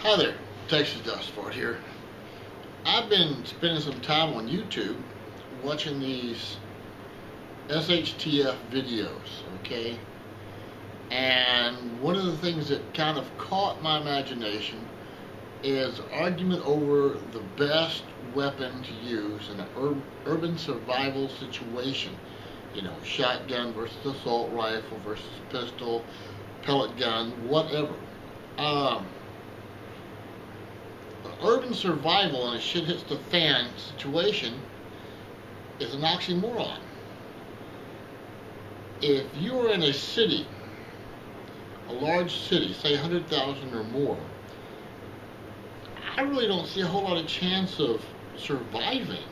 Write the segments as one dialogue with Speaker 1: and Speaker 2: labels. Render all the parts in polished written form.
Speaker 1: Hi there, Texas Dust Fart here. I've been spending some time on YouTube watching these SHTF videos, okay? And one of the things that kind of caught my imagination is argument over the best weapon to use in an urban survival situation. You know, shotgun versus assault rifle versus pistol, pellet gun, whatever. Urban survival in a shit hits the fan situation is an oxymoron. If you are in a city, a large city, say 100,000 or more, I really don't see a whole lot of chance of surviving.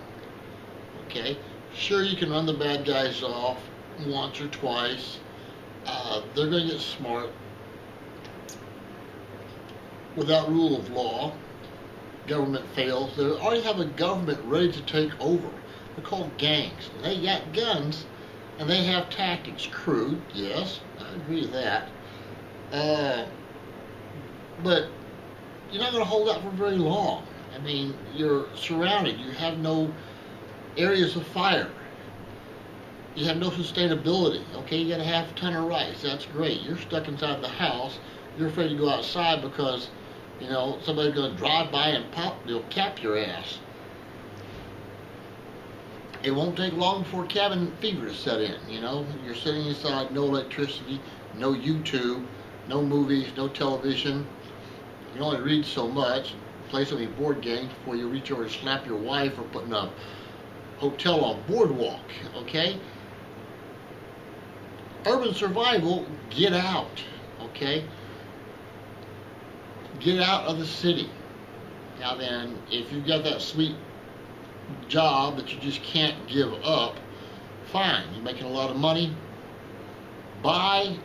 Speaker 1: Okay, sure, you can run the bad guys off once or twice. They're going to get smart. Without rule of law, government fails. They already have a government ready to take over. They're called gangs. They got guns and they have tactics. Crude, yes, I agree with that. But you're not going to hold out for very long. I mean, you're surrounded. You have no areas of fire. You have no sustainability. Okay, you got a half a ton of rice. That's great. You're stuck inside the house. You're afraid to go outside because, you know, somebody's going to drive by and they'll cap your ass. It won't take long before cabin fever to set in, you know. You're sitting inside, no electricity, no YouTube, no movies, no television. You can only read so much, play so many board games before you reach over to slap your wife for putting a hotel on boardwalk, okay? Urban survival, get out, okay? Get out of the city. Now then, if you've got that sweet job that you just can't give up, fine, you're making a lot of money, buy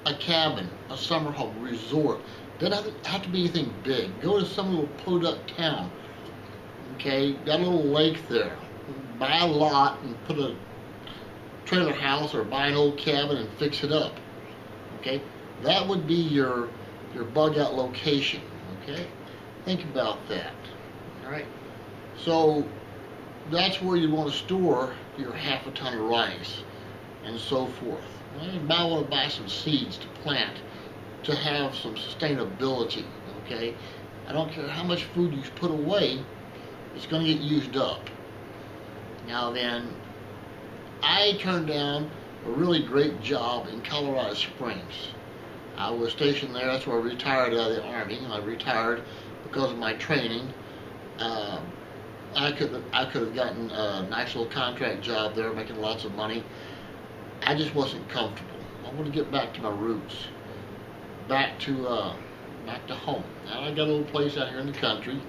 Speaker 1: a cabin, a summer home, resort. Doesn't have to be anything big. Go to some little podunk town, okay, got a little lake there, buy a lot and put a trailer house or buy an old cabin and fix it up, okay? That would be your bug out location, okay? Think about that, all right? So that's where you want to store your half a ton of rice and so forth. Well, you might want to buy some seeds to plant to have some sustainability, okay? I don't care how much food you put away, it's going to get used up. Now then, I turned down a really great job in Colorado Springs. I was stationed there. That's where I retired out of the Army. I retired because of my training. I could have gotten a nice little contract job there, making lots of money. I just wasn't comfortable. I want to get back to my roots, back to home. Now I got a little place out here in the country.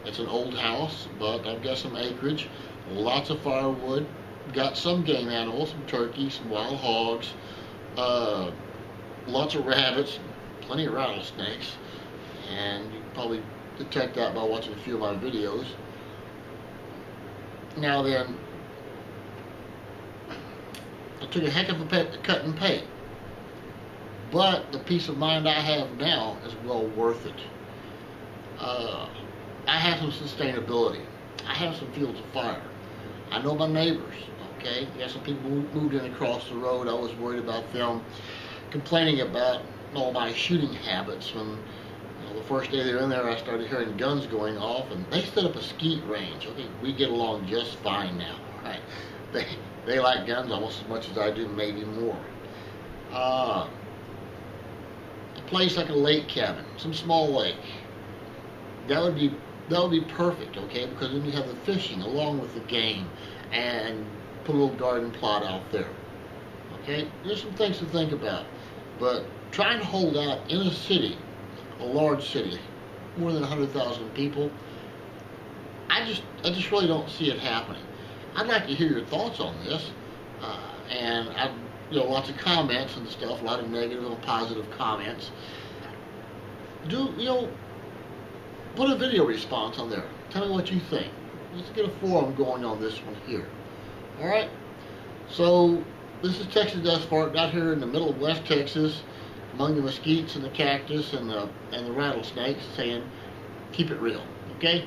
Speaker 1: It's an old house, but I've got some acreage, lots of firewood, got some game animals, some turkeys, some wild hogs, lots of rabbits, plenty of rattlesnakes, and you can probably detect that by watching a few of my videos. Now then, I took a heck of a cut in pay, but the peace of mind I have now is well worth it. I have some sustainability. I have some fields of fire. I know my neighbors, okay? You got some people who moved in across the road. I was worried about them complaining about all my shooting habits. When, you know, the first day they were in there, I started hearing guns going off, and they set up a skeet range. Okay, we get along just fine now, all right? They like guns almost as much as I do, maybe more. A place like a lake cabin, some small lake, that would be perfect, okay? Because then you have the fishing along with the game, and put a little garden plot out there. Okay, there's some things to think about, but trying to hold out in a city, a large city, more than 100,000 people, I just really don't see it happening. I'd like to hear your thoughts on this, and I've, you know, lots of comments and stuff, a lot of negative and positive comments. You know, put a video response on there. Tell me what you think. Let's get a forum going on this one here. All right. So this is Texas Dust Fart out here in the middle of West Texas, among the mesquites and the cactus and the rattlesnakes, saying Keep it real, okay?